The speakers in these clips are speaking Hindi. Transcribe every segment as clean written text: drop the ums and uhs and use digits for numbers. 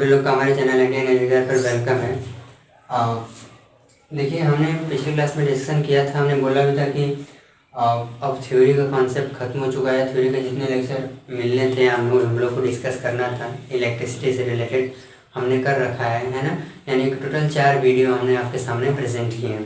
सभी लोग का हमारे चैनल इंडियन एजुकेटर पर वेलकम है। देखिए, हमने पिछली क्लास में डिस्कशन किया था, हमने बोला भी था कि अब थ्योरी का कॉन्सेप्ट खत्म हो चुका है। थ्योरी के जितने लेक्चर मिलने थे हम लोग को डिस्कस करना था, इलेक्ट्रिसिटी से रिलेटेड हमने कर रखा है ना। यानी कि टोटल 4 वीडियो हमने आपके सामने प्रेजेंट किए हैं।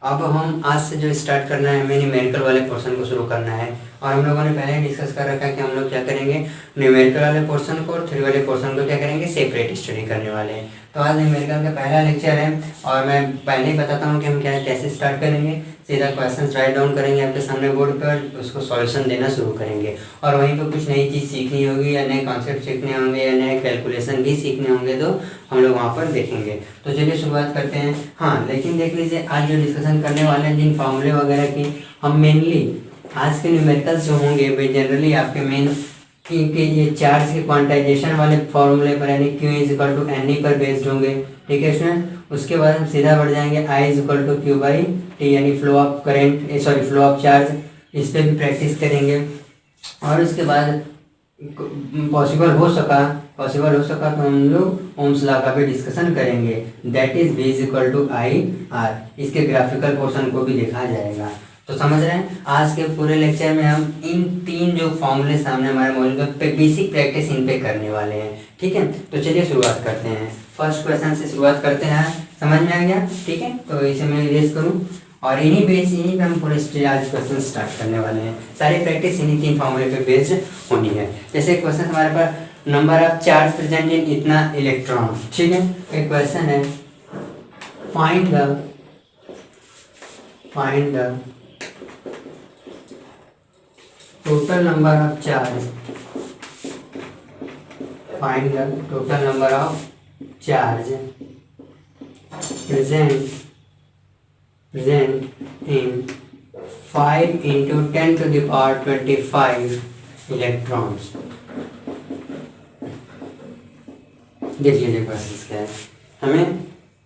अब हम आज से जो स्टार्ट करना है, हमें न्यूमेरिकल वाले पोर्शन को शुरू करना है। और हम लोगों ने पहले ही डिस्कस कर रखा है कि हम लोग क्या करेंगे, न्यूमेरिकल वाले पोर्शन को और थ्योरी वाले पोर्शन को क्या करेंगे, सेपरेट स्टडी करने वाले हैं। तो आज न्यूमेरिकल का पहला लेक्चर है और मैं पहले ही बताता हूँ कि हम क्या कैसे स्टार्ट करेंगे। सीधा क्वेश्चन राइट डाउन करेंगे आपके सामने बोर्ड पर, उसको सॉल्यूशन देना शुरू करेंगे और वहीं पर कुछ नई चीज़ सीखनी होगी या नए कॉन्सेप्ट सीखने होंगे या नए कैलकुलेशन भी सीखने होंगे, तो हम लोग वहाँ पर देखेंगे। तो चलिए शुरुआत करते हैं। हाँ, लेकिन देख लीजिए, आज जो डिस्कशन करने वाले हैं जिन फॉर्मूले वगैरह की, हम मेनली आज के न्यूमेरिकल्स जो होंगे वे जनरली आपके मेन कि ये चार्ज के क्वांटाइजेशन वाले फॉर्मूले पर यानी Q is equal to N E पर बेस्ड होंगे। ठीक है स्टूडेंट। उसके बाद हम सीधा बढ़ जाएंगे I is equal to Q by T यानी flow of current flow of charge, इस पर भी प्रैक्टिस करेंगे। और उसके बाद पॉसिबल हो सका तो हम लोग ओम्स लॉ का भी डिस्कशन करेंगे, that is V is equal to I R. इसके ग्राफिकल पोर्शन को भी देखा जाएगा। तो समझ रहे हैं, आज के पूरे लेक्चर में हम इन 3 जो फॉर्मूले सामने हमारे मॉड्यूल पे बेसिक प्रैक्टिस इन पे करने वाले हैं। ठीक है, तो चलिए शुरुआत करते हैं। फर्स्ट क्वेश्चन से शुरुआत करते हैं। समझ में आ गया? ठीक है, तो इसे मैं इरेज करूं और इन्हीं पे हम पूरे आज क्वेश्चन स्टार्ट करने वाले हैं। सारी प्रैक्टिस इन्हीं 3 फॉर्मूले पे बेस्ड होनी है। जैसे क्वेश्चन हमारे पास number of charge present in इतना इलेक्ट्रॉन। ठीक है, एक क्वेश्चन है, find the total number of charge, find the total number of charge present in 5 into 10 to the power 25 electrons। देख लीजिए क्वेश्चन क्या है। हमें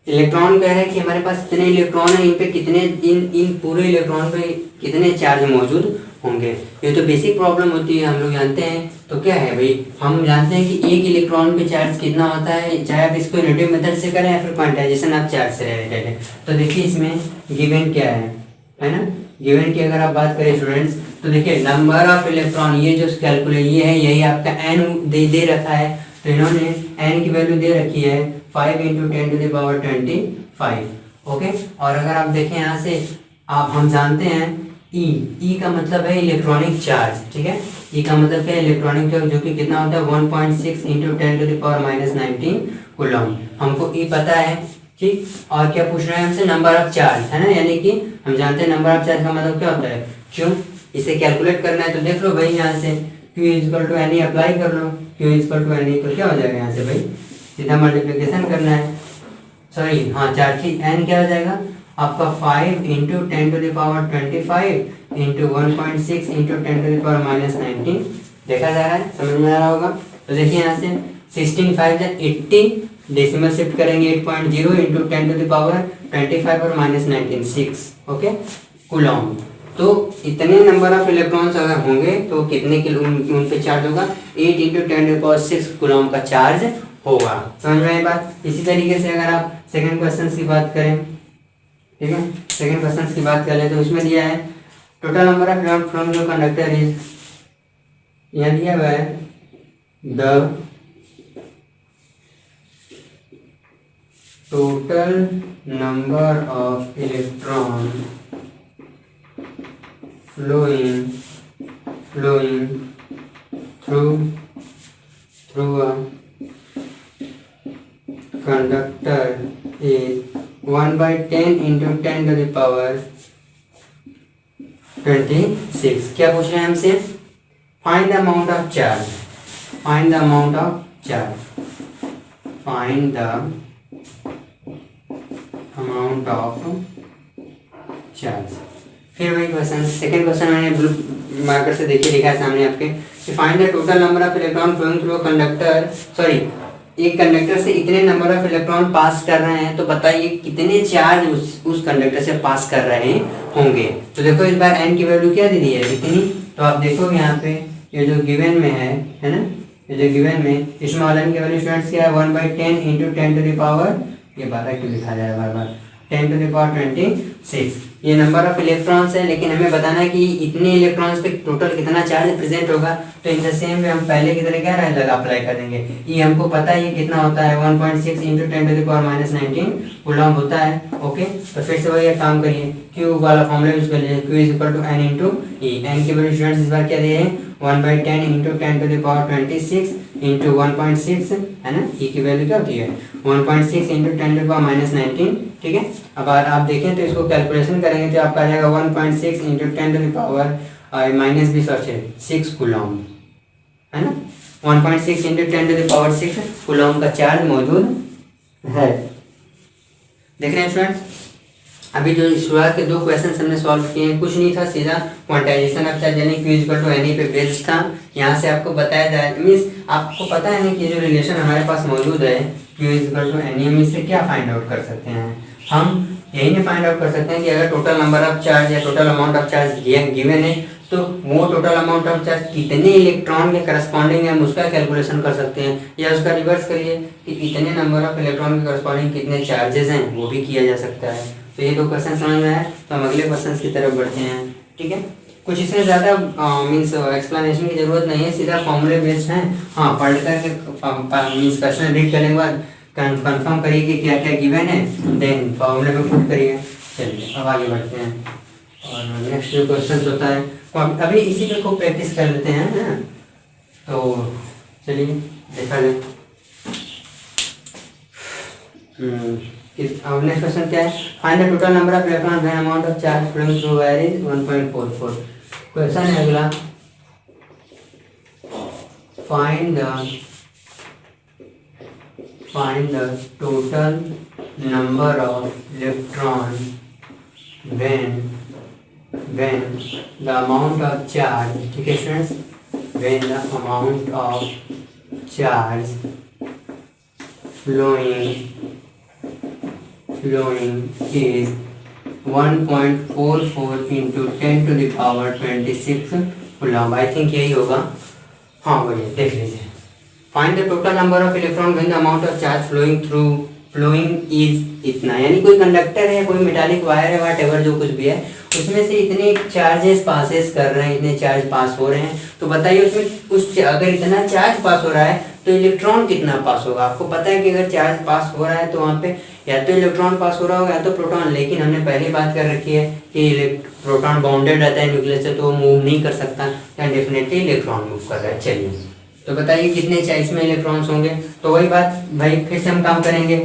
इलेक्ट्रॉन कह रहे हैं कि हमारे पास कितने इलेक्ट्रॉन है, इन पे कितने इन पूरे इलेक्ट्रॉन पे कितने चार्ज मौजूद होंगे। ये तो बेसिक प्रॉब्लम होती है, हम लोग जानते हैं। तो क्या है भाई, हम जानते हैं कि एक इलेक्ट्रॉन पे चार्ज कितना होता है, चाहे आप इसको यूनिटिव मेथड से करें या फिर क्वांटाइजेशन आप चार्ज से रिलेटेड है। तो देखिए इसमें गिवन क्या है ना। गिवन की अगर आप बात करें स्टूडेंट्स, तो देखिए नंबर ऑफ इलेक्ट्रॉन, ये जो कैलकुलेट ये है, यही आपका एन दे रखा है। तो इन्होंने एन की वैल्यू दे रखी है 5 into 10 to the power 25। Okay, और अगर आप देखें यहाँ से हम जानते हैं ई का मतलब है इलेक्ट्रॉनिक चार्ज। ठीक है, ई का मतलब क्या है, इलेक्ट्रॉनिक चार्ज, जो कि कितना होता है 1.6 into 10 to the power -19 coulomb. हमको ई पता है। ठीक, और क्या पूछ रहे हैं हमसे, नंबर ऑफ चार्ज है ना, यानी कि हम जानते हैं नंबर ऑफ चार्ज का मतलब क्या होता है, क्यों इसे कैलकुलेट करना है। तो देख लो भाई, यहाँ से Q is equal to N e apply कर लो। Q is equal to N e तो क्या हो जाएगा, यहाँ से भाई सीधा मल्टीप्लिकेशन करना है। सॉरी, हाँ, चार्ज की एन क्या हो जाएगा आपका 5 into 10 to the power 25 into 1.6 into 10 to the power -19 देखा जा रहा है, समझ में आ रहा होगा। तो देखिए यहाँ से 16 5 80, डेसिमल शिफ्ट करेंगे 8.0 इंटू 10 टू द पावर 25 और -19 6। Okay, coulomb. तो इतने नंबर ऑफ इलेक्ट्रॉन्स अगर होंगे तो कितने किलो उन पे चार्ज होगा, 8 into 10 to the power 6 coulomb का चार्ज होगा। समझ में आई बात। इसी तरीके से अगर आप सेकंड क्वेश्चन की बात करें, ठीक है, सेकंड क्वेश्चन की बात करें तो उसमें दिया है total number of electron from the conductor is, यहाँ दिया हुआ है the total number of electron flowing through a conductor is 1/10 into 10 to the power 26। क्या पूछ रहे हैं हमसे, find the amount of charge, find the amount of charge, find the amount of charge. फिर वही क्वेश्चन, सेकंड क्वेश्चन मैंने ब्लू मार्कर से देखिए लिखा है सामने आपके, find the total number of electron flowing through conductor, sorry एक कंडक्टर से इतने नंबर ऑफ इलेक्ट्रॉन पास कर रहे हैं, तो बताइए कितने चार्ज उस कंडक्टर से पास कर रहे होंगे। तो देखो इस बार एन की वैल्यू क्या दे दी है, इतनी। तो आप देखोगे यहाँ पे ये जो गिवन में है ना, ये जो गिवन में स्मॉल n की वैल्यू स्टूडेंट्स क्या है 1/10 इंटू 10 टू द पावर, ये 12 क्यों लिखा जाए बार बार, 10 टू द पावर 26 ये नंबर ऑफ इलेक्ट्रॉन्स है, लेकिन हमें बताना है कि इतने इलेक्ट्रॉन्स पे टोटल कितना चार्ज प्रेजेंट होगा। तो इन द सेम वे हम पहले की तरह क्या लगा अप्लाई कर देंगे। ये हमको पता है ये कितना होता है 1.6 into 10 to the power -19 coulomb होता है। ओके, तो फिर से वही काम करिए, Q वाला फॉर्मूला यूज कर लीजिए, Q is equal to n into e. N की वैल्यू स्टूडेंट्स इस बार क्या दिए हैं 1/10 into 10 to the power 26 into 1.6 है ना। ई की वैल्यू क्या होती है 1.6 इंटू 10 टू द पावर -19, ठीक है। अब आप देखें तो इसको कैलकुलेशन करेंगे तो आपका आ जाएगा 1.6 into 10 to the power -6 coulomb है ना। 1.6 into 10 to the power 6 coulomb का चार्ज मौजूद है। देख रहे हैं स्टूडेंट्स, अभी जो शुरुआत के 2 क्वेश्चन हमने सॉल्व किए हैं, कुछ नहीं था, सीधा क्वांटाइजेशन ऑफ चार्ज यानी Q इक्वल टू एन पे बेस्ड था। यहाँ से आपको बताया जाए मीन्स आपको पता है ना कि जो रिलेशन हमारे पास मौजूद है Q इक्वल टू एन, हम इससे क्या फाइंड आउट कर सकते हैं। हम यही नहीं फाइंड आउट कर सकते हैं कि अगर टोटल नंबर ऑफ चार्ज या total amount of charge given है तो वो टोटल अमाउंट ऑफ चार्ज कितने इलेक्ट्रॉन के करस्पॉन्डिंग है हम उसका कैलकुलेशन कर सकते हैं, या उसका रिवर्स करिए कि इतने नंबर ऑफ इलेक्ट्रॉन के करस्पॉन्डिंग कितने चार्जेस हैं वो भी किया जा सकता है। तो ये 2 क्वेश्चन समझ में आए, तो हम अगले क्वेश्चन की तरफ बढ़ते हैं, ठीक है। कुछ इसमें ज़्यादा मीन्स एक्सप्लेनेशन की जरूरत नहीं है, सीधा फॉर्मूले बेस्ड है। हाँ, पढ़ करके मीन्स क्वेश्चन रीड करने के बाद कंफर्म करिए कि क्या क्या गिवन है, देन फॉर्मूले में पुट करिए। चलिए अब आगे बढ़ते हैं और नेक्स्ट जो क्वेश्चन होता है अभी इसी पे खूब प्रैक्टिस कर लेते हैं ना। तो चलिए देखा जाए अब नेक्स्ट क्वेश्चन क्या है, find the total number of electron when amount of charge flowing through wire is 1.44। Question है अगला, find the total number of electron when the amount of charge, ठीक है students, when the amount of charge flowing is 1.44 into 10 to the power 26 coulomb. I think यही होगा, हाँ वही, देख लीजिए। Find the total number of electron when the amount of charge following is इतना, यानी कोई कंडक्टर है, कोई मेटालिक वायर है, वाट एवर जो कुछ भी है, उसमें से इतने चार्जेस पासेस कर रहे हैं, इतने चार्ज पास हो रहे हैं। तो बताइए उसमें उस अगर इतना चार्ज पास हो रहा है तो इलेक्ट्रॉन कितना पास होगा। आपको पता है कि अगर चार्ज पास हो रहा है तो वहाँ पे या तो इलेक्ट्रॉन पास हो रहा होगा या तो प्रोटॉन, लेकिन हमने पहले बात कर रखी है कि प्रोटॉन बाउंडेड रहता है न्यूक्लियस से, तो वो मूव नहीं कर सकता, या डेफिनेटली इलेक्ट्रॉन मूव कर रहा है। चलिए तो बताइए कितने इसमें इलेक्ट्रॉन्स होंगे। तो वही बात भाई फिर से हम काम करेंगे,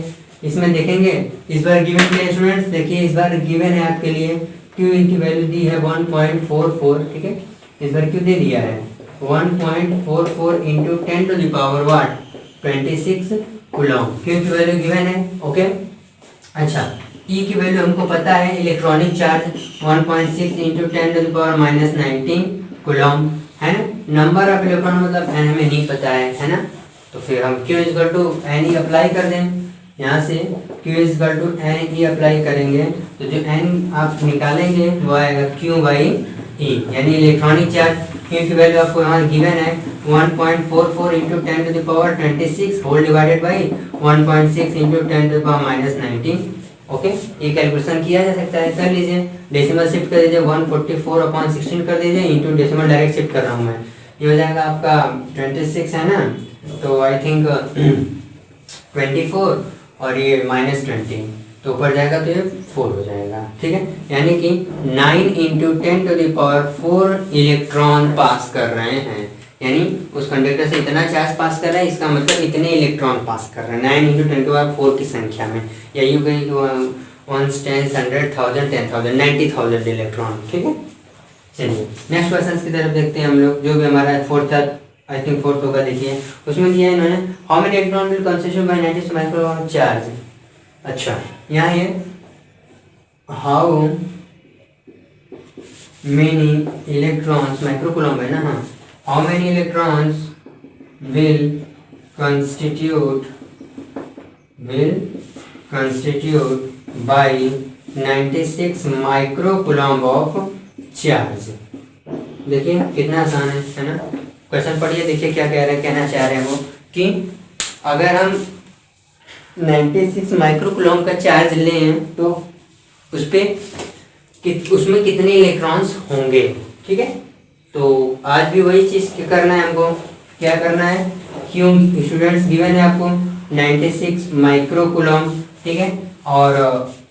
इसमें देखेंगे इस बार गिवन के स्टूडेंट्स, देखिए इस बार गिवन है आपके लिए Q की वैल्यू दी है 1.44, ठीक है। इस बार Q दे दिया है 1.44 into 10 to the power what 26 coulomb, Q की वैल्यू गिवन है। ओके, अच्छा E की वैल्यू हमको पता है, electronic charge 1.6 into 10 to the power -19 coulomb है ना। नंबर ऑफ इलेक्ट्रॉन मतलब n हमें नहीं पता है ना। तो फिर हम Q equal to N e apply कर दें, यहाँ से Q equal to N e apply करेंगे तो जो n आप निकालेंगे वो आएगा Q बाई ई, यानी इलेक्ट्रॉनिक चार्ज Q की वैल्यू आपको यहाँ गिवन है 1.44 into 10 to the power 26 whole divided by 1.6 into 10 to the power -19। Okay, ये कैलकुलेशन किया जा सकता है, कर लीजिए। डेसिमल शिफ्ट कर दीजिए 144/16 कर दीजिए, इंटू डेसिमल डायरेक्ट शिफ्ट कर रहा हूँ मैं, ये हो जाएगा आपका 26 है ना, तो आई थिंक 24 और ये -20 तो ऊपर जाएगा तो ये 4 हो जाएगा, ठीक है। यानी कि 9 into 10 to the power 4 electron pass कर रहे हैं, यानी उस कंडक्टर से इतना चार्ज पास कर रहा है, इसका मतलब इतने इलेक्ट्रॉन पास कर रहे हैं 9 इंटू 10 टू द पावर 4 की संख्या में, या यूँ कहीं 1 10 100,000 10,000 90,000 इलेक्ट्रॉन, ठीक है। चलिए नेक्स्ट क्वेश्चन की तरफ देखते हैं हम लोग, जो भी हमारा आई थिंक फोर्थ होगा। देखिए उसमें दिया है इन्होंने, how many electron will consist by 90 micron charge. अच्छा यहाँ ये हाउ मेनी इलेक्ट्रॉन्स माइक्रोकूलम है ना, हाँ, how many electrons will constitute by 96 microcoulomb of charge. देखिए कितना आसान है ना। क्वेश्चन पढ़िए, देखिए क्या कह रहे हैं, कहना चाह रहे हैं वो कि अगर हम 96 माइक्रोकूलम का चार्ज लें तो उस पर उसमें कितने इलेक्ट्रॉन्स होंगे। ठीक है, तो आज भी वही चीज़ करना है हमको। क्या करना है, क्यों स्टूडेंट्स गिवन है आपको 96 माइक्रोकूलम। ठीक है, और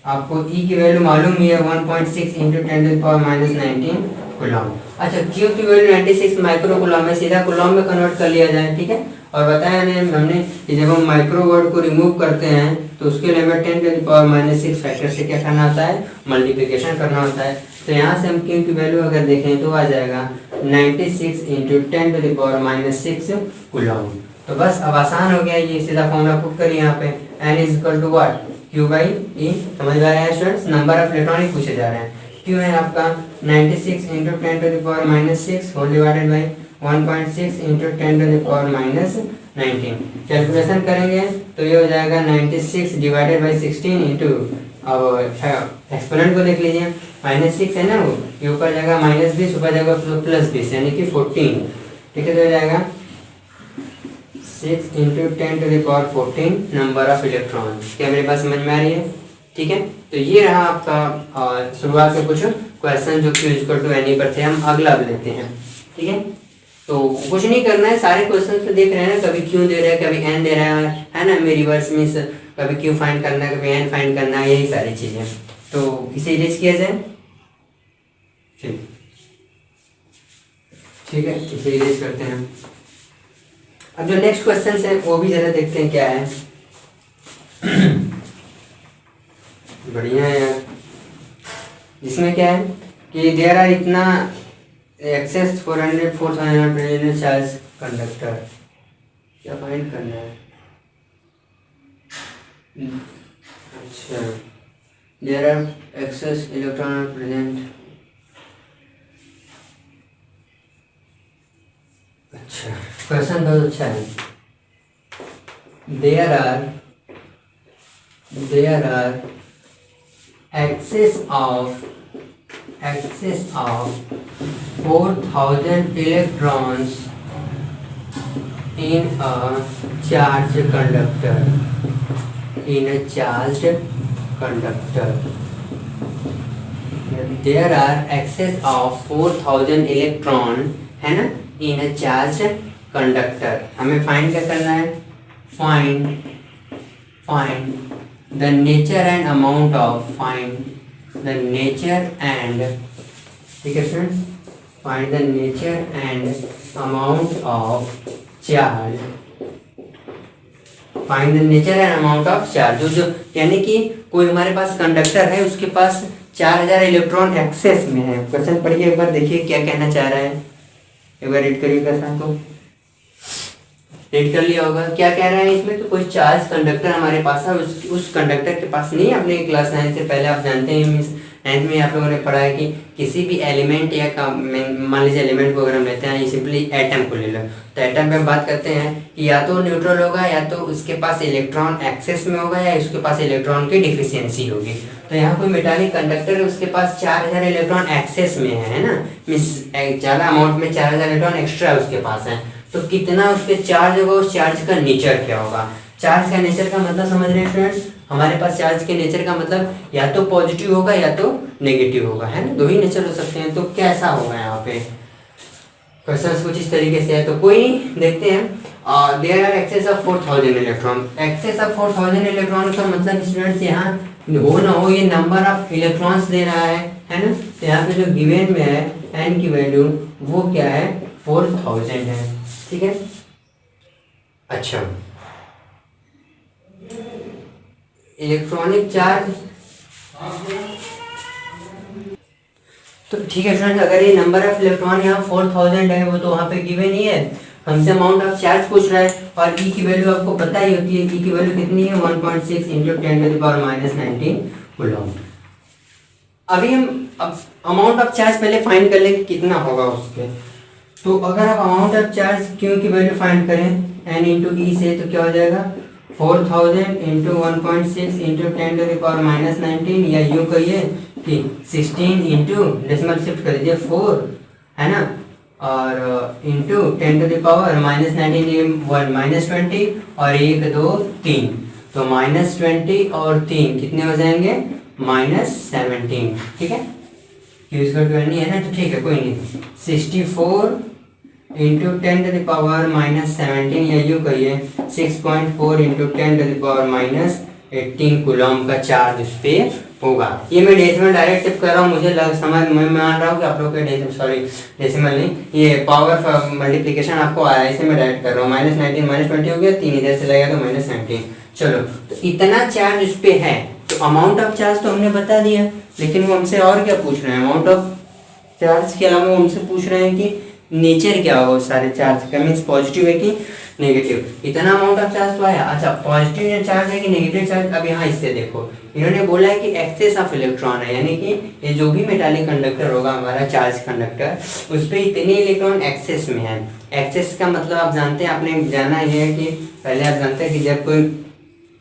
आपको ई की वैल्यू मालूम ही है 1.6 इंटू 10⁻⁻19 कूलम। अच्छा, क्यू की वैल्यू 96 माइक्रोकूलम है, सीधा कूलम में कन्वर्ट कर लिया जाए। ठीक है, और बताया हमने कि जब हम माइक्रो वर्ड को रिमूव करते हैं तो उसके लिए हमें 10⁻⁻6 फैक्टर से क्या करना होता है, मल्टीप्लिकेशन करना होता है। तो यहाँ से हम क्यू की वैल्यू अगर देखें तो आ जाएगा 96 इंटू 10⁻⁻6 कूलम। तो बस अब आसान हो गया, ये सीधा फॉर्मूला पुट करिए यहाँ पे, n is equal to what, Q by E। समझ में आ रहा है स्टूडेंट्स, नंबर ऑफ इलेक्ट्रॉन पूछे जा रहे हैं। Q है आपका 96 into 10⁻6 whole divided by 1.6 into 10⁻19। Calculation करेंगे तो ये हो जाएगा 96 डिवाइडेड बाई 16 इंटू, अब एक्सपोनेंट को देख लीजिए, -6 है ना, वो ये ऊपर जाएगा -20, ऊपर जाएगा +20 यानी कि 14। ठीक है, तो हो जाएगा 6 इंटू 10⁻14 नंबर ऑफ इलेक्ट्रॉन। क्या मेरे पास समझ में आ रही है। ठीक है, तो ये रहा आपका शुरुआत में कुछ क्वेश्चन जो Q इक्वल टू एन पर थे। हम अगला अब लेते हैं। ठीक है, तो कुछ नहीं करना है, सारे क्वेश्चन तो देख रहे हैं ना, कभी Q दे रहा है, कभी n दे रहा है ना, में रिवर्स मीन्स कभी Q फाइंड करना है, कभी n फाइंड करना है, यही सारी चीज़ें। तो इसे इरेज किया जाए। ठीक है, इसे इरेज करते हैं। अब जो नेक्स्ट क्वेश्चन है वो भी जरा देखते हैं क्या है। बढ़िया है यार, जिसमें क्या है कि देयर आर इतना एक्सेस 400 चार्ज कंडक्टर, क्या फाइंड करना है। अच्छा, there are excess electron present. अच्छा, क्वेश्चन बहुत अच्छा है। There are excess of 4000 electrons in a charged conductor. There are excess of 4000 electron है ना in a charged conductor। हमें फाइंड क्या करना है, find the nature and amount of ठीक है friends, find the nature and amount of charge, find the nature and amount of charge। जो यानी कि कोई हमारे पास कंडक्टर है, उसके पास 4000 इलेक्ट्रॉन एक्सेस में है। क्वेश्चन पढ़िए एक बार, देखिए क्या कहना चाह रहा है, एक बार रीड करिए क्वेश्चन को। रीड कर लिया होगा, क्या कह रहा है इसमें, तो कोई चार्ज कंडक्टर हमारे पास है, उस कंडक्टर के पास नहीं। अपने क्लास 9 से पहले आप जानते हैं, मीन्स 9th में आप लोगों ने पढ़ा है कि किसी भी एलिमेंट या मान लीजिए एलिमेंट को अगर हम लेते हैं, ये सिंपली एटम को ले लो, तो एटम पे हम बात करते हैं कि या तो न्यूट्रल होगा, या तो उसके पास इलेक्ट्रॉन एक्सेस में होगा, या उसके पास इलेक्ट्रॉन की डिफिशियंसी होगी। तो यहाँ कोई मेटालिक कंडक्टर है, उसके पास 4000 इलेक्ट्रॉन एक्सेस में है ना, मीन्स ज़्यादा अमाउंट में 4000 इलेक्ट्रॉन एक्स्ट्रा उसके पास है। तो कितना उसके चार्ज होगा, उस चार्ज का नेचर क्या होगा। चार्ज का नेचर का मतलब समझ रहे हैं स्टूडेंट्स, हमारे पास चार्ज के नेचर का मतलब या तो पॉजिटिव होगा या तो नेगेटिव होगा, है ना, दो ही नेचर हो सकते हैं। तो कैसा होगा यहाँ पे क्वेश्चन कुछ इस तरीके से है। तो कोई देखते हैं, there are excess of 4000 electron. Excess of 4000 electron का मतलब स्टूडेंट्स यहाँ हो ना हो, ये नंबर ऑफ इलेक्ट्रॉन्स दे रहा है ना। तो यहाँ पे जो गिवन में है एन की वैल्यू वो क्या है, 4000 है। ठीक है, अच्छा, इलेक्ट्रॉनिक चार्ज, तो ठीक है फ्रेंड्स, अगर ये नंबर ऑफ इलेक्ट्रॉन यहाँ 4000 है, वो तो वहाँ पे गिवन ही है, हमसे अमाउंट ऑफ चार्ज पूछ रहा है, और ई की वैल्यू आपको पता ही होती है। ई की वैल्यू कितनी है, 1.6 इंटू 10⁻⁻19 कूलम। अभी हम अब अमाउंट ऑफ चार्ज पहले फाइंड कर लें कितना होगा उसके। तो अगर आप अमाउंट ऑफ चार्ज क्यू की वैल्यू फाइंड करें एन इंटू ई से, तो क्या हो जाएगा, 4000 इंटू 1.6 इंटू 10⁻⁻19, या यूँ कहिए कि 16 इंटू डेसिमल शिफ्ट कर दीजिए 4, है ना, और into 10 to the power minus 19 1 minus 20 और 1 2 3, तो माइनस 20 और 3 कितने हो जाएंगे माइनस 17, ठीक है। क्यू स्क्वायर 20 है ना, तो ठीक है कोई नहीं। 64 into 10 to the power minus 17 या यूँ कहिए 6.4 into 10 to the power minus 18 coulomb का चार्ज उस पर होगा। ये मैं डेसिमल डायरेक्ट टिप कर रहा हूँ, मुझे समझ मैं मान रहा हूँ कि आप लोग के डेसिमल नहीं, ये पावर मल्टीप्लिकेशन आपको आया, इसे मैं डायरेक्ट कर रहा हूँ। माइनस 19 माइनस 20 हो गया, 3 इधर से लगेगा तो माइनस 17। चलो तो इतना चार्ज उस पर है, तो अमाउंट ऑफ चार्ज तो हमने बता दिया, लेकिन वो हमसे और क्या पूछ रहे हैं, अमाउंट ऑफ चार्ज के अलावा हमसे पूछ रहे हैं कि नेचर क्या होगा उस सारे चार्ज का, मीन्स पॉजिटिव है कि नेगेटिव। इतना अमाउंट ऑफ चार्ज तो आया, अच्छा पॉजिटिव चार्ज है कि नेगेटिव चार्ज। अब यहाँ इससे देखो, इन्होंने बोला है कि एक्सेस ऑफ इलेक्ट्रॉन है, यानी कि ये जो भी मेटालिक कंडक्टर होगा हमारा चार्ज कंडक्टर, उस पर इतने इलेक्ट्रॉन एक्सेस में है। एक्सेस का मतलब आप जानते हैं, आपने जाना ये है कि पहले आप जानते हैं कि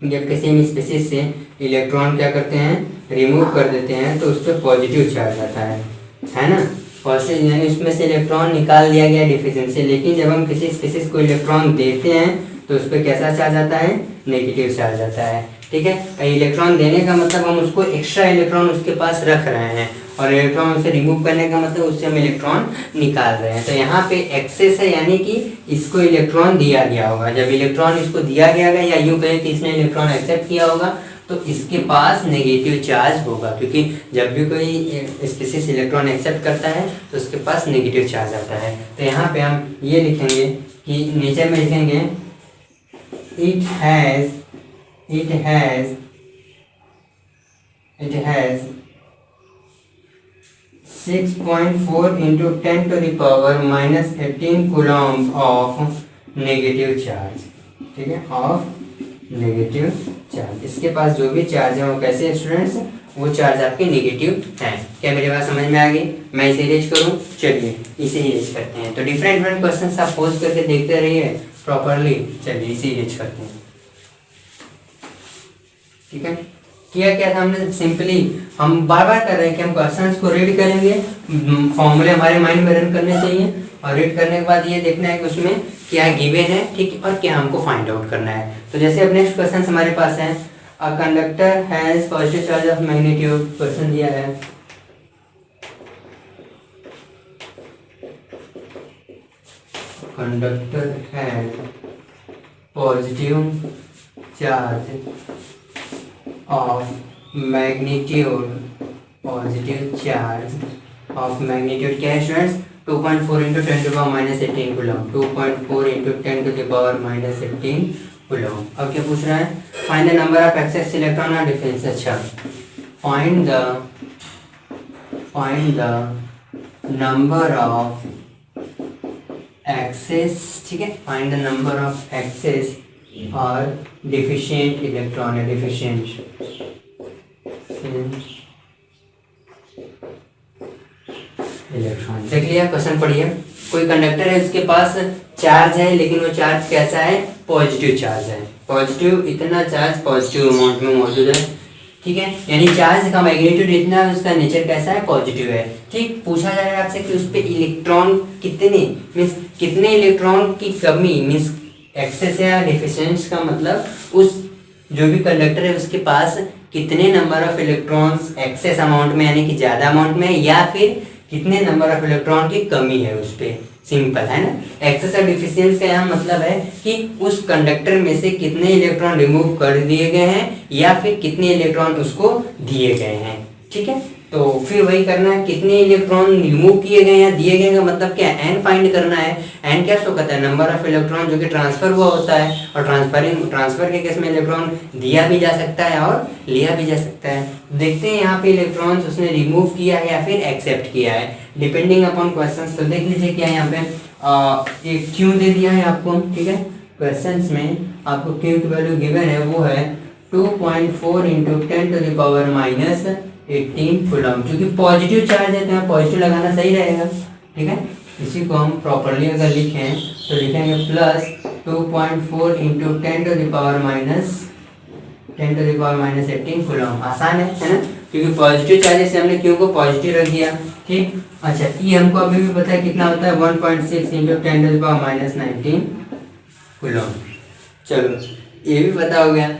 जब किसी भी स्पीशीज से इलेक्ट्रॉन क्या करते हैं रिमूव कर देते हैं तो उस पर पॉजिटिव चार्ज आता है ना, पॉजिटिव, यानी उसमें से इलेक्ट्रॉन निकाल दिया गया डिफिशिएंसी। लेकिन जब हम किसी स्पीशीज को इलेक्ट्रॉन देते हैं तो उस पर कैसा चार्ज आता है, नेगेटिव चार्ज आता है, ठीक है। इलेक्ट्रॉन देने का मतलब हम उसको एक्स्ट्रा इलेक्ट्रॉन उसके पास रख रहे हैं, और इलेक्ट्रॉन उसे रिमूव करने का मतलब उससे हम इलेक्ट्रॉन निकाल रहे हैं। तो यहाँ पे एक्सेस है, यानी कि इसको इलेक्ट्रॉन दिया गया होगा। जब इलेक्ट्रॉन इसको दिया गया होगा, या यूँ कहें कि इसने इलेक्ट्रॉन एक्सेप्ट किया होगा, तो इसके पास नेगेटिव चार्ज होगा, क्योंकि जब भी कोई स्पीशीज इलेक्ट्रॉन एक्सेप्ट करता है तो उसके पास नेगेटिव चार्ज आता है। तो यहाँ पे हम ये लिखेंगे कि नेचर में लिखेंगे it has 6.4 into 10 to the power minus 18 coulomb of negative charge, ठीक है, ऑफ नेगेटिव चार्ज। इसके पास जो भी चार्ज है वो कैसे है स्टूडेंट्स, वो चार्ज आपके नेगेटिव है। क्या मेरी बात समझ में आ गई? मैं इसे इरेज करूँ, चलिए इसे इरेज करते हैं। तो डिफरेंट क्वेश्चंस आप पोज करके देखते रहिए प्रॉपरली। चलिए इसे इरेज करते हैं, ठीक है। किया क्या था हमने, सिंपली हम बार बार कर रहे हैं कि हम क्वेश्चंस को रीड करेंगे, फॉर्मूले हमारे माइंड में रन करने चाहिए, और रीड करने के बाद ये देखना है कि उसमें क्या गिवन है, ठीक है, और क्या हमको फाइंड आउट करना है। तो जैसे अब नेक्स्ट क्वेश्चन हमारे पास है, a conductor has positive charge of magnitude, question दिया है conductor has positive charge of magnitude, positive charge of magnitude क्या है students, 2.4 into 10 to the power minus 18 coulomb, 2.4 into 10 to the power minus 18 coulomb. अब क्या पूछ रहा है, find the number of excess electron और डिफरेंस। अच्छा, find the number of excess, ठीक है, find the number of access और डिफिशिएंट इलेक्ट्रॉन है, डिफिशिएंट इलेक्ट्रॉन। देख लिया, क्वेश्चन पढ़िए। कोई कंडक्टर है, उसके पास चार्ज है, लेकिन वो चार्ज कैसा है, पॉजिटिव चार्ज है, पॉजिटिव, इतना चार्ज पॉजिटिव अमाउंट में मौजूद है, ठीक है, यानी चार्ज का मैग्नीट्यूड इतना है, उसका नेचर कैसा है, पॉजिटिव है, ठीक। पूछा जा रहा है आपसे कि उस पे इलेक्ट्रॉन कितने, मीन्स कितने इलेक्ट्रॉन की कमी, मीन्स एक्सेस या डिफिशिएंस का मतलब उस जो भी कंडक्टर है उसके पास कितने number of electrons excess amount में, यानी कि ज़्यादा अमाउंट में, या फिर कितने नंबर ऑफ इलेक्ट्रॉन की कमी है उस पर। सिंपल है ना। एक्सेस और डिफिशिएंस का यहाँ मतलब है कि उस कंडक्टर में से कितने इलेक्ट्रॉन रिमूव कर दिए गए हैं या फिर कितने इलेक्ट्रॉन उसको दिए गए हैं, ठीक है। तो फिर वही करना है, कितने इलेक्ट्रॉन रिमूव किए गए या दिए गए का मतलब क्या है, एन फाइंड करना है। एन क्या शो करता है, नंबर ऑफ इलेक्ट्रॉन जो कि ट्रांसफर हुआ होता है, और ट्रांसफर के केस में इलेक्ट्रॉन दिया भी जा सकता है और लिया भी जा सकता है। देखते हैं यहाँ पे इलेक्ट्रॉन्स उसने रिमूव किया है या फिर एक्सेप्ट किया है, डिपेंडिंग अपॉन क्वेश्चन। तो देख लीजिए क्या यहाँ पे एक क्यू दे दिया है आपको, ठीक है, क्वेश्चन में आपको क्यू की वैल्यू गिवन है, वो है 2.4 into 10 to the power minus 18 coulomb. क्योंकि पॉजिटिव चार्ज है तो यहाँ पॉजिटिव लगाना सही रहेगा, ठीक है। इसी को हम प्रॉपरली अगर लिखें तो लिखेंगे plus 2.4 into 10 to the power minus 10⁻18 coulomb. आसान है ना, क्योंकि पॉजिटिव चार्ज से हमने क्यू को पॉजिटिव रख दिया। ठीक, अच्छा ई हमको अभी भी पता है कितना होता है 1.6 × 10⁻19 कूलम। चलो ये भी पता हो गया।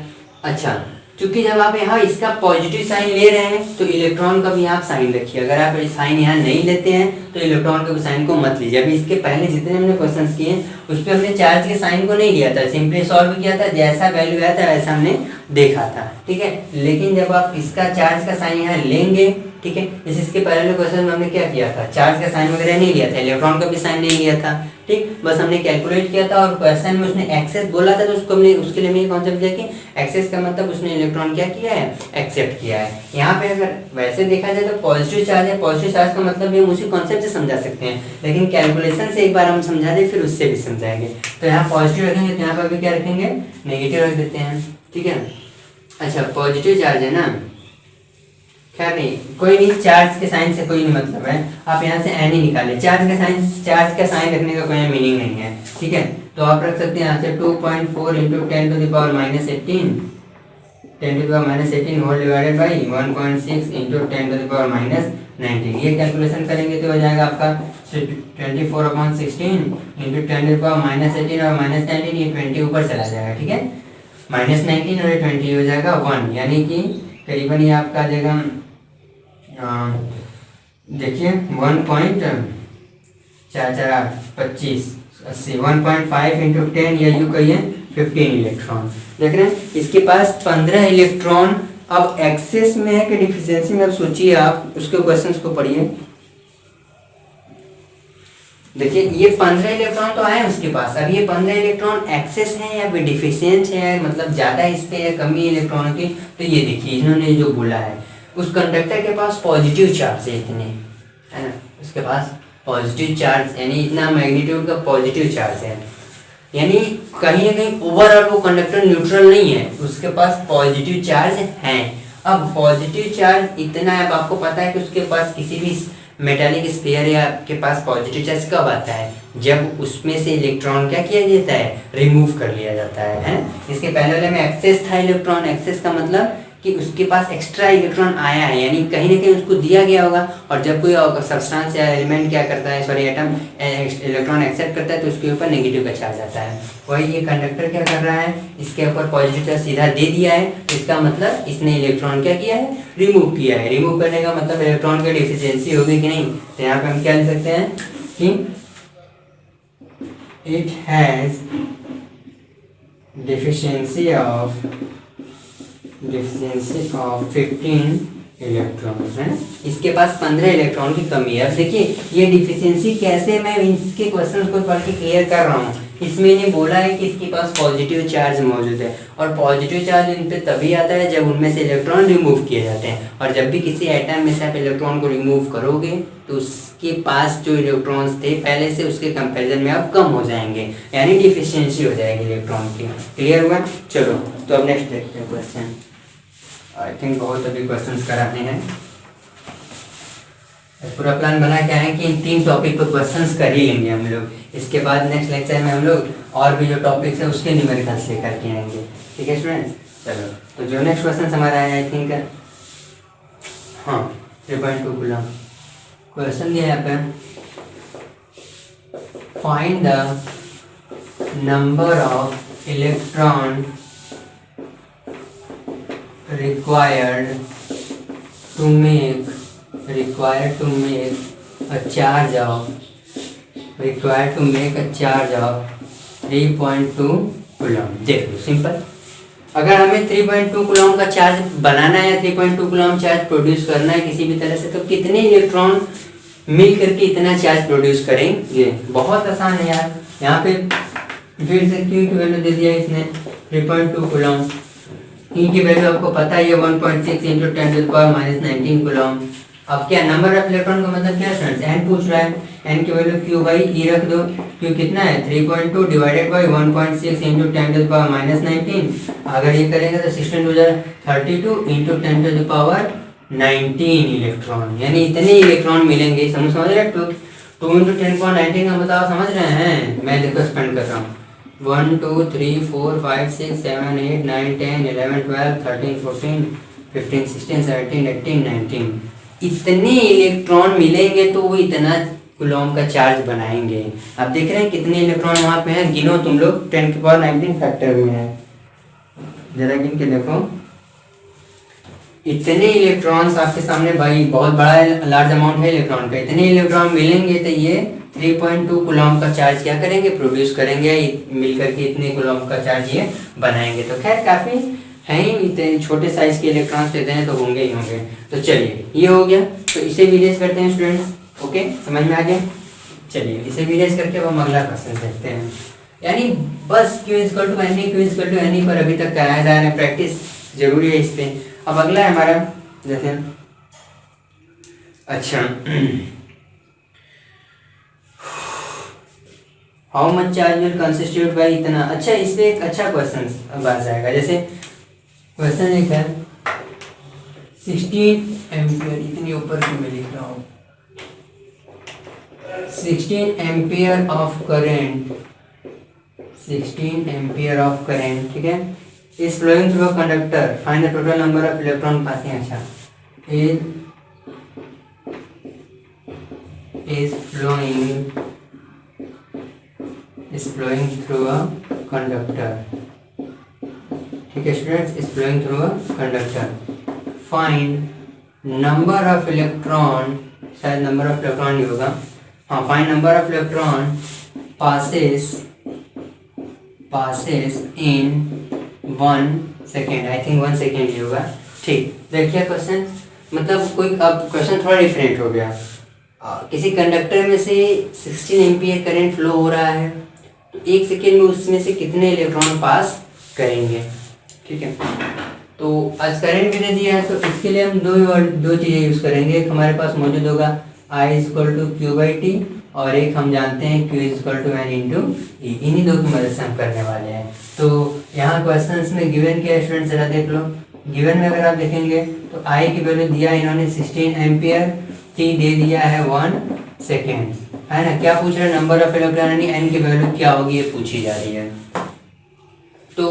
अच्छा, क्योंकि जब आप यहाँ इसका पॉजिटिव साइन ले रहे हैं तो इलेक्ट्रॉन का भी आप साइन रखिए। अगर आप साइन यहाँ नहीं लेते हैं तो इलेक्ट्रॉन के भी साइन को मत लीजिए। अभी इसके पहले जितने हमने क्वेश्चंस किए उस पर हमने चार्ज के साइन को नहीं लिया था, सिंपली सॉल्व किया था, जैसा वैल्यू आया था वैसा हमने देखा था। ठीक है, लेकिन जब आप इसका चार्ज का साइन यहाँ लेंगे, ठीक है, जैसे इसके पहले क्वेश्चन में हमने क्या किया था, चार्ज का साइन वगैरह नहीं लिया था, इलेक्ट्रॉन का भी साइन नहीं लिया था। ठीक, बस हमने कैलकुलेट किया था और क्वेश्चन में उसने एक्सेस बोला था तो उसको हमने उसके लिए हमने कॉन्सेप्ट दिया कि एक्सेस का मतलब उसने इलेक्ट्रॉन क्या किया है, एक्सेप्ट किया है। यहाँ पे अगर वैसे देखा जाए तो पॉजिटिव चार्ज है, पॉजिटिव चार्ज का मतलब हम उसी कॉन्सेप्ट से समझा सकते हैं, लेकिन कैलकुलेशन से एक बार हम समझा दें फिर उससे भी समझाएंगे। तो यहाँ पॉजिटिव रखेंगे तो यहाँ पर भी क्या रखेंगे, नेगेटिव रख देते हैं। ठीक है, अच्छा पॉजिटिव चार्ज है ना, खैर नहीं कोई नहीं, चार्ज के साइन से कोई नहीं मतलब है, आप यहाँ से एन ही निकालें। चार्ज का साइन रखने का कोई मीनिंग नहीं है। ठीक है, तो आप रख सकते हैं यहाँ से 2.4 × 10⁻18 होल डिवाइडेड बाई 1.6 × 10⁻19। ये कैलकुलेशन करेंगे तो हो जाएगा आपका 24/16 × 10⁻18 और -19, ये 20 ऊपर चला जाएगा। ठीक है, -19 और 20 हो जाएगा 1, यानी कि करीबन ये आपका आ जाएगा, देखिए 1.448 80 1.5 × 10 या यूँ कहिए 15 इलेक्ट्रॉन। देख रहे हैं इसके पास 15 इलेक्ट्रॉन अब एक्सेस में है कि डिफिशियंसी में, अब सोचिए आप उसके क्वेश्चंस को पढ़िए। देखिए ये 15 इलेक्ट्रॉन तो आए उसके पास, अब ये 15 इलेक्ट्रॉन एक्सेस है या डिफिशियंट है, मतलब ज़्यादा इस पे है कमी इलेक्ट्रॉनों की। तो ये देखिए इन्होंने जो बोला है उस कंडक्टर के पास पॉजिटिव चार्ज है इतने, है ना, उसके पास पॉजिटिव चार्ज यानी इतना मैग्नीट्यूड का पॉजिटिव चार्ज है, यानी कहीं ना कहीं ओवरऑल वो कंडक्टर न्यूट्रल नहीं है, उसके पास पॉजिटिव चार्ज है। अब पॉजिटिव चार्ज इतना है, अब आपको पता है कि उसके पास किसी भी मेटालिक स्फीयर या आपके पास पॉजिटिव चार्ज कब आता है, जब उसमें से इलेक्ट्रॉन क्या किया जाता है, रिमूव कर लिया जाता है। इसके पहले वाले में एक्सेस था इलेक्ट्रॉन, एक्सेस का मतलब कि उसके पास एक्स्ट्रा इलेक्ट्रॉन आया है, यानी कहीं ना कहीं उसको दिया गया होगा। और जब कोई सब्सटेंस या एलिमेंट क्या करता है, सॉरी एटम इलेक्ट्रॉन एक्सेप्ट करता है तो उसके ऊपर नेगेटिव का चार्ज आता है। वही ये कंडक्टर क्या कर रहा है, इसके ऊपर पॉजिटिव चार्ज सीधा दे दिया है, इसका मतलब इसने इलेक्ट्रॉन क्या किया है, रिमूव किया है। रिमूव करने का मतलब इलेक्ट्रॉन की डिफिशियंसी होगी कि नहीं, तो यहाँ पे हम क्या लिख सकते हैं कि it has deficiency of 15 electron है, इसके पास 15 इलेक्ट्रॉन की कमी है। अब देखिए ये डिफिशियंसी कैसे, मैं इसके क्वेश्चन को पढ़ के क्लियर कर रहा हूँ। इसमें इन्हें बोला है कि इसके पास पॉजिटिव चार्ज मौजूद है, और पॉजिटिव चार्ज इन पे तभी आता है जब उनमें से इलेक्ट्रॉन रिमूव किए जाते हैं। और जब भी किसी एटम में से आप इलेक्ट्रॉन को रिमूव करोगे तो उसके पास जो इलेक्ट्रॉन्स थे पहले से उसके कंपेरिजन में अब कम हो जाएंगे, यानी डिफिशियंसी हो जाएगी इलेक्ट्रॉन की। क्लियर हुआ? चलो तो अब नेक्स्ट देखते हैं क्वेश्चन। आई थिंक बहुत अभी क्वेश्चंस कराने हैं, पूरा प्लान बना क्या है कि इन 3 टॉपिक पर क्वेश्चंस कर ही लेंगे हम लोग। इसके बाद नेक्स्ट लेक्चर में हम लोग और भी जो टॉपिक्स है उसके न्यूमेरिकल्स लेकर के आएंगे। ठीक है स्टूडेंट्स, चलो तो जो नेक्स्ट क्वेश्चन हमारा है आई थिंक 3.2 कूलम क्वेश्चन दिया है यहाँ पे, find the number of electron required to make a charge of 3.2 coulomb. देखो सिंपल, अगर हमें 3.2 कूलम का चार्ज बनाना है, 3.2 कूलम चार्ज प्रोड्यूस करना है किसी भी तरह से, तो कितने इलेक्ट्रॉन मिल करके इतना चार्ज प्रोड्यूस करेंगे? बहुत आसान है यार। यहाँ पे फिर से क्यू की वैल्यू दे दिया इसने 3.2 कूलम, ई की वैल्यू आपको पता ही है 1.6 × 10⁻19 कूलम। अब क्या नंबर ऑफ इलेक्ट्रॉन का मतलब क्या है, एन पूछ रहा है, एन की वैल्यू क्यू बाई ई रख दो। क्यू कितना है 3.2 डिवाइडेड बाई 1.6 × 10⁻19। अगर ये करेंगे तो 16 हो जाएगा 32 × 10⁻19 इलेक्ट्रॉन, यानी इतने इलेक्ट्रॉन मिलेंगे। समझ रहे हैं? 2 × 10⁻19 का मतलब समझ रहे हैं, मैं देखो स्पेंड कर रहा हूँ 1 2 3 4 5 6 7 8 9 10 11 12 13 14 15 16 17 18 19 इतने इलेक्ट्रॉन मिलेंगे तो वो इतना कूलॉम का चार्ज बनाएंगे। आप देख रहे हैं कितने इलेक्ट्रॉन वहाँ पे हैं, गिनो तुम लोग 10⁻19 फैक्टर में है, जरा गिन के देखो। इतने इलेक्ट्रॉन्स आपके सामने भाई, बहुत बड़ा लार्ज अमाउंट है इलेक्ट्रॉन का। इतने इलेक्ट्रॉन मिलेंगे तो ये 3.2 कूलॉम का चार्ज क्या करेंगे, प्रोड्यूस करेंगे, मिलकर के इतने कूलॉम का चार्ज ये बनाएंगे। तो खैर काफ़ी हैं ही, इतने छोटे साइज के इलेक्ट्रॉन्स देते हैं तो होंगे ही होंगे। तो चलिए ये हो गया, तो इसे विलेज करते हैं स्टूडेंट्स। ओके, समझ में आ गया। चलिए इसे विलेज करके अब हम अगला क्वेश्चन देखते हैं। यानी बस Q = NE, Q = NE पर अभी तक कराया जा रहा है, प्रैक्टिस जरूरी है इस पर। अब अगला है हमारा, जैसे अच्छा how much charge will constitute by इतना। अच्छा, इस पर एक अच्छा क्वेश्चन अब आ जाएगा। जैसे क्वेश्चन एक है 16 एम्पियर, इतनी ऊपर क्यों मैं लिख रहा हूँ, 16 ampere of current, 16 ampere of current, ठीक है, is flowing through a conductor, find the total number of electron passing। अच्छा, is flowing through a conductor, ठीक है students, is flowing through a conductor, find number of electron, शायद number of electron नहीं होगा, हाँ, find number of electron passes in 1 second, I think 1 second ही होगा। ठीक, देखिए क्वेश्चन, मतलब कोई अब क्वेश्चन थोड़ा डिफरेंट हो गया। किसी कंडक्टर में से 16 एम्पियर करंट फ्लो हो रहा है, तो 1 सेकेंड में उसमें से कितने इलेक्ट्रॉन पास करेंगे, ठीक है। तो आज करंट भी दे दिया है, तो इसके लिए हम दो चीज़ें यूज़ करेंगे। एक हमारे पास मौजूद होगा I = Q/T, और एक हम जानते हैं Q = N × E। इन्हीं दो की मदद से हम करने वाले हैं। तो यहाँ क्वेश्चंस में गिवन क्या है स्टूडेंट, जरा देख लो। गिवन में अगर आप देखेंगे तो I की वैल्यू दिया इन्होंने 16 एम्पियर, T दे दिया है 1 सेकेंड, है ना। क्या पूछ रहे हैं, नंबर ऑफ इलेक्ट्रॉन यानी N की वैल्यू क्या होगी, ये पूछी जा रही है। तो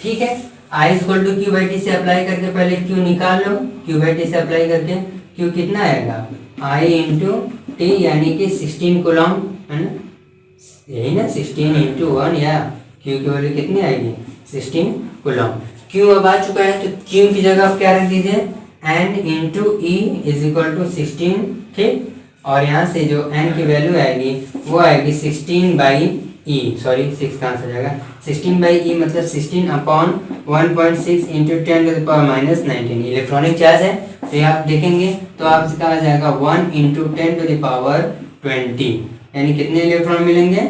ठीक है, I = Q/T से अप्लाई करके पहले Q निकाल लो, Q/T से अप्लाई करके Q कितना आएगा, I × T, यानी कि 16 कूलॉम, है ना, यही ना, 16 × 1, या Q की वैल्यू कितनी आएगी, 16 कूलॉम। Q अब आ चुका है, तो Q की जगह आप क्या रख दीजिए, N × E = 16, ठीक। और यहाँ से जो N की वैल्यू आएगी वो आएगी 16/E, सॉरी 6 कहाँ से जाएगा, 16/E मतलब 16/1.6 × 10⁻−19 इलेक्ट्रॉनिक चार्ज है। तो ये आप देखेंगे तो आपका आ जाएगा 1 × 10⁻20, यानी कितने इलेक्ट्रॉन मिलेंगे,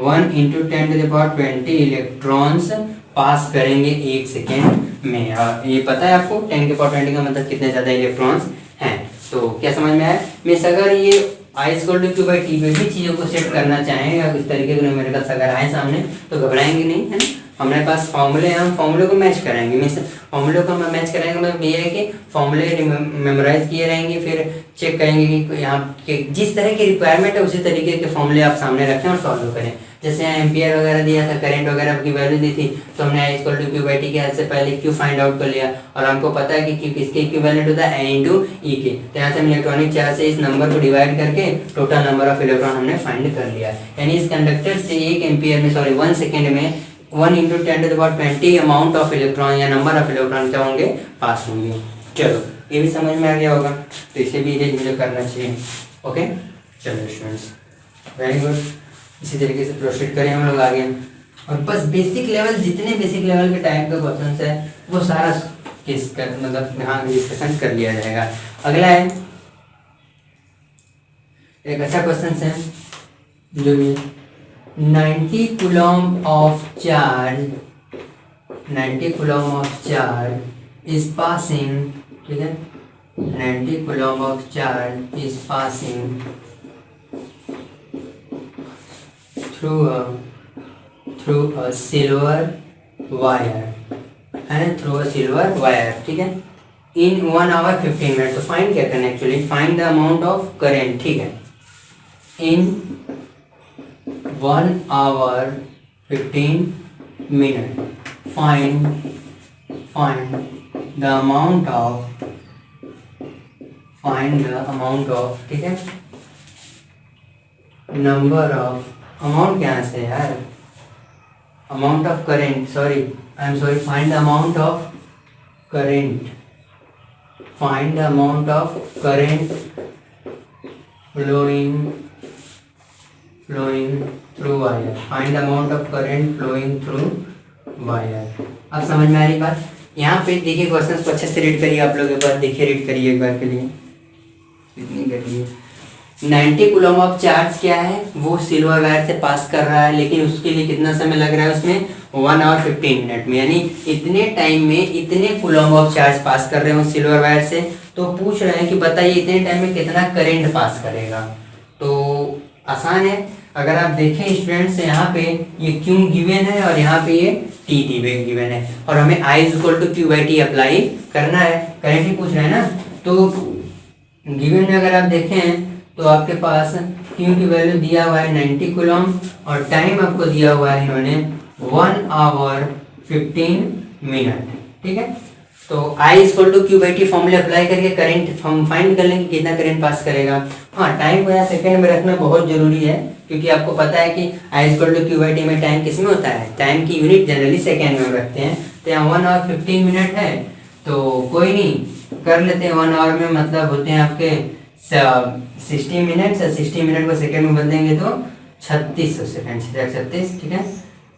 1 × 10⁻20 इलेक्ट्रॉन्स पास करेंगे 1 सेकेंड में। और ये पता है आपको 10⁻20 का मतलब कितने ज़्यादा इलेक्ट्रॉन्स हैं। तो क्या समझ में आया। मिस अगर ये I = Q/T पे भी चीज़ों को सेट करना चाहें या इस तरीके के न्यूमेरिकल्स अगर आए सामने तो घबराएंगे नहीं, है ना। हमारे पास फॉर्मूले हैं, हम फॉर्मूले को मैच कराएंगे। मीन्स फॉर्मूले को हम मैच कराएंगे मतलब ये है कि फॉर्मूले मेमोराइज किए रहेंगे, फिर चेक करेंगे कि यहाँ के जिस तरह की रिक्वायरमेंट है उसी तरीके के फॉर्मूले आप सामने रखें और सॉल्व करें। जैसे यहाँ एम्पियर वगैरह दिया था, करंट वगैरह की वैल्यू दी थी, तो हमने I = Q/T के से पहले Q फाइंड आउट कर लिया, और हमको पता है कि Q किसके इक्विवेलेंट होता है, N × E के। तो यहाँ से हम इलेक्ट्रॉनिक चार्ज से इस नंबर को डिवाइड करके टोटल नंबर ऑफ इलेक्ट्रॉन हमने फाइंड कर लिया। यानी इस कंडक्टर से 1 एम्पियर में, सॉरी 1 सेकेंड में 1 × 10⁻20 अमाउंट ऑफ इलेक्ट्रॉन या नंबर ऑफ इलेक्ट्रॉन क्या होंगे, पास होंगे। चलो ये भी समझ में आ गया होगा, तो इसे भी मुझे करना चाहिए। ओके, चलो स्टूडेंट्स, वेरी गुड। इसी तरीके से प्रोसीड करें हम लोग आगे, और बस बेसिक लेवल, जितने बेसिक लेवल के टाइप का क्वेश्चन है वो सारा किस कर मतलब यहाँ डिस्कशन कर लिया जाएगा। अगला है एक अच्छा क्वेश्चन है जो ये 90 Coulomb of charge, 90 Coulomb of charge is passing, ठीक है, 90 Coulomb of charge is passing through a silver wire, है ना, through a silver wire, ठीक है, in 1 hour 15 minutes। तो फाइंड क्या करना है actually, find the amount of current, ठीक है, in 1 hour 15 minute. Find the amount of, ठीक है, नंबर ऑफ, अमाउंट क्या से यार, amount of current, find the amount of current, flowing through wire, find the amount of current flowing through wire। अब समझ में आ रही बात। यहाँ पे देखिए क्वेश्चन को अच्छे से रीड करिए, आप लोग एक बार देखिए, रीड करिए एक बार के लिए, इतनी करिए। 90 कूलम ऑफ चार्ज क्या है, वो सिल्वर वायर से पास कर रहा है, लेकिन उसके लिए कितना समय लग रहा है उसमें, 1 आवर 15 मिनट में, यानी इतने टाइम में इतने कूलम ऑफ चार्ज पास कर रहे हैं सिल्वर वायर से। तो पूछ रहे हैं कि बताइए इतने टाइम में कितना करंट पास करेगा। तो आसान है, अगर आप देखें स्टूडेंट्स, यहाँ पे ये Q गिवन है और यहाँ पे ये T गिवन है, और हमें I = Q/T अप्लाई करना है, करंट ही पूछ रहे हैं ना। तो गिवन में अगर आप देखें तो आपके पास Q की वैल्यू दिया हुआ है 90 कूलम, और टाइम आपको दिया हुआ है इन्होंने 1 आवर 15 मिनट, ठीक है। तो I = Q/T फॉर्मूला अप्लाई करके करंट हम फाइंड कर लेंगे कितना करंट पास करेगा। हाँ, टाइम को यहाँ सेकंड में रखना बहुत जरूरी है, क्योंकि आपको पता है कि I = Q/T में टाइम किस में होता है, टाइम की यूनिट जनरली सेकंड में रखते हैं। तो यहाँ 1 आवर 15 मिनट है, तो कोई नहीं, कर लेते हैं 1 आवर में, मतलब होते हैं आपके 60 मिनट, 60 मिनट को सेकंड में बदलेंगे तो 3600 सेकंड, 36, ठीक है,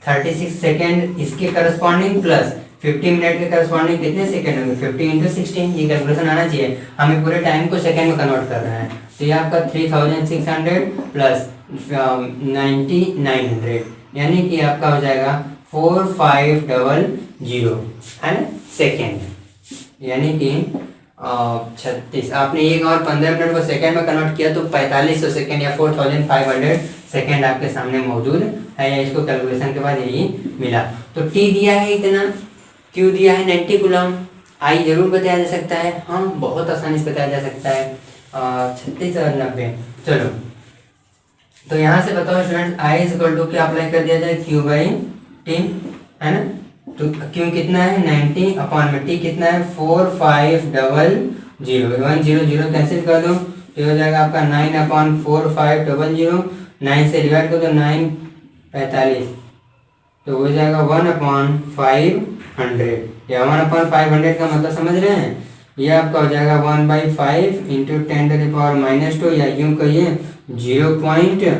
36 सेकंड इसके करस्पॉन्डिंग प्लस 50 मिनट के करस्पॉन्डिंग कितने सेकंड होंगे, 50 × 16, ये कैलकुलेशन आना चाहिए। हमें पूरे टाइम को सेकंड में कन्वर्ट कर रहे हैं, तो ये आपका 3600 प्लस 9900, यानी कि आपका हो जाएगा 4500, है ना, सेकेंड, यानी कि 36। आपने 1 और 15 मिनट को सेकंड में कन्वर्ट किया तो 4500 सेकंड या 4500 सेकंड आपके सामने मौजूद है, या इसको कैलकुलेशन के बाद यही मिला। तो T दिया है इतना, Q दिया है 90 कूलम, I जरूर बताया जा सकता है, हाँ बहुत आसानी से बताया जा सकता है, 36 और 90। चलो, तो यहाँ से बताओ स्टूडेंट, I = क्या अप्लाई कर दिया जाए, Q/T, है ना। तो Q कितना है 90 अपॉन में T कितना है 4500, 100 कैंसिल कर दो तो हो जाएगा आपका 9/4500, 9 से डिवाइड कर दो 9 45, तो हो जाएगा 1/500, या 1/500 का मतलब समझ रहे हैं, ये आपका हो जाएगा 1/5 × 10⁻², या यूँ कहिए 0.2,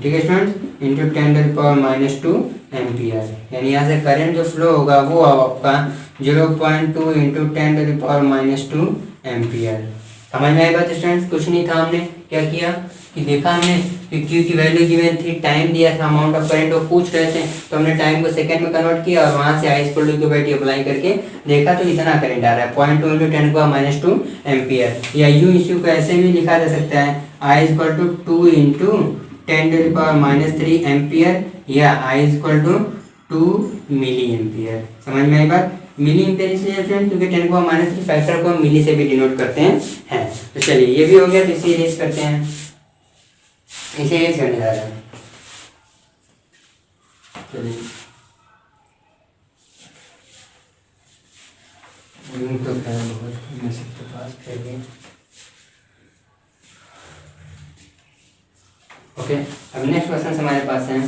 ठीक है स्टूडेंट्स, × 10⁻² एम्पियर, यानी यहाँ से करंट जो फ्लो होगा वो आपका 0.2 × 10⁻² एम्पियर। समझ में आई बात स्टूडेंट्स, कुछ नहीं था, हमने क्या किया कि देखा हमने कि Q की वैल्यू गिवन थी, टाइम दिया था, अमाउंट ऑफ करंट वो पूछ रहे थे, तो हमने टाइम को सेकंड में कन्वर्ट किया और वहाँ से I = Q/T अप्लाई करके देखा तो इतना करंट आ रहा है 0.2 × 10⁻² एम्पियर, या यूँ को ऐसे भी लिखा जा सकता है I = 2 × 10⁻³ एम्पियर, या I = 2 मिली एम्पियर। समझ में आई बात, मिली एम्पियर इसलिए फ्रेंड क्योंकि 10⁻³ फैक्टर को मिली से भी डिनोट करते हैं। तो चलिए ये भी हो गया, तो इसे इरेज करते हैं, इसे इरेज करने जा रहे हैं। चलिए तो बहुत सबके पास ओके। अब नेक्स्ट क्वेश्चन हमारे पास है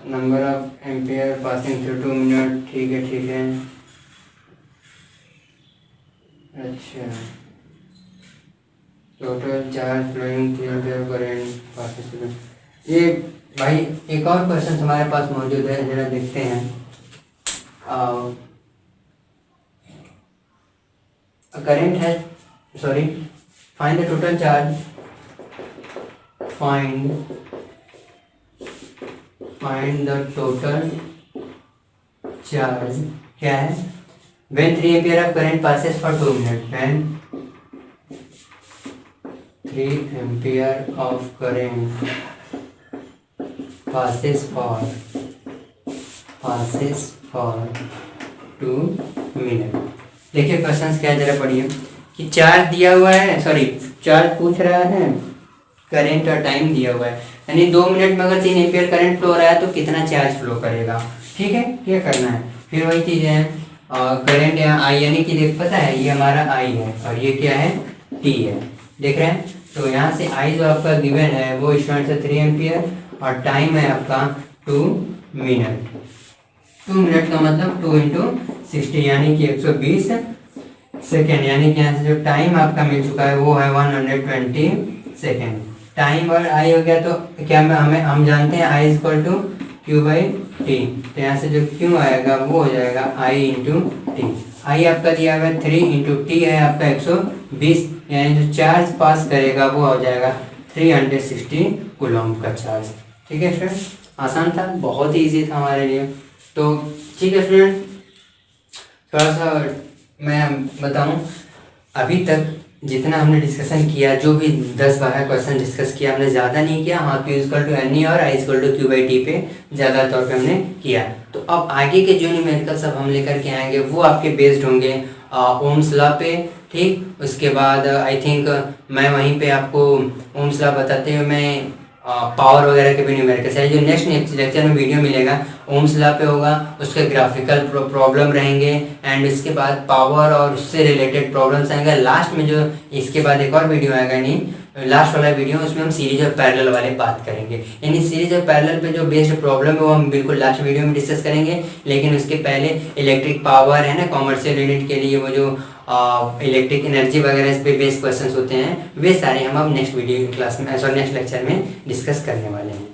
number of ampere passing through 2 minute, ठीक है। अच्छा, total charge flowing through ampere current passing, ये भाई एक और क्वेश्चन हमारे पास मौजूद है, जरा देखते हैं। करंट है, sorry, find the total charge, find the total charge क्या है, when 3 ampere of current passes for 2 minutes, when 3 ampere of current passes for 2 minutes। देखिए क्वेश्चन क्या जरा पढ़िए कि चार्ज दिया हुआ है, सॉरी चार्ज पूछ रहा है करंट और टाइम दिया हुआ है, यानी 2 मिनट में अगर 3 एम्पियर करंट फ्लो हो रहा है तो कितना चार्ज फ्लो करेगा। ठीक है, क्या करना है, फिर वही चीज़ है करंट यहाँ आई, यानी कि देख पता है ये हमारा आई है और ये क्या है टी है, देख रहे हैं। तो यहाँ से आई जो आपका गिवन है वो स्टूडेंट है 3 एम्पियर और टाइम है आपका 2 मिनट। 2 मिनट का मतलब 2 इंटू 60 यानी कि 120 सेकेंड, यानी कि यहाँ से जो टाइम आपका मिल चुका है वो है 120 सेकेंड। टाइम और आई हो गया तो क्या हम जानते हैं I equal to Q by T, तो यहाँ से जो क्यू आएगा वो हो जाएगा आई इंटू टी। आई आपका दिया हुआ है 3 इंटू टी है आपका 120, यानी जो चार्ज पास करेगा वो हो जाएगा 360 कूलम का चार्ज। ठीक है स्टूडेंट, आसान था, बहुत ही ईजी था हमारे लिए। तो ठीक है स्टूडेंट, थोड़ा सा मैं बताऊं, अभी तक जितना हमने डिस्कशन किया, जो भी 10-12 क्वेश्चन डिस्कस किया हमने, ज़्यादा नहीं किया। हाँ, Q equal to N E और I equal to Q by T पे ज़्यादा तौर पे हमने किया। तो अब आगे के जो न्यूमेरिकल सब हम लेकर के आएंगे वो आपके बेस्ड होंगे ओम्स लॉ पे। ठीक, उसके बाद आई थिंक मैं वहीं पे आपको ओम्स लॉ बताते हुए मैं पावर वगैरह के भी न्यूमेरिकल है, जो नेक्स्ट लेक्चर में वीडियो मिलेगा ओम्स लॉ पे होगा, उसके ग्राफिकल प्रॉब्लम रहेंगे एंड इसके बाद पावर और उससे रिलेटेड प्रॉब्लम्स आएंगे। लास्ट में जो इसके बाद एक और वीडियो आएगा, नहीं लास्ट वाला वीडियो, उसमें हम सीरीज और पैरेलल वाले बात करेंगे, यानी सीरीज और पैरेलल पे जो बेस्ड प्रॉब्लम है वो हम बिल्कुल लास्ट वीडियो में डिस्कस करेंगे। लेकिन उसके पहले इलेक्ट्रिक पावर है ना, कॉमर्शियल यूनिट के लिए वो जो इलेक्ट्रिक एनर्जी वगैरह इस पे बेस्ड क्वेश्चंस होते हैं, वे सारे हम अब नेक्स्ट वीडियो क्लास में नेक्स्ट लेक्चर में डिस्कस करने वाले हैं।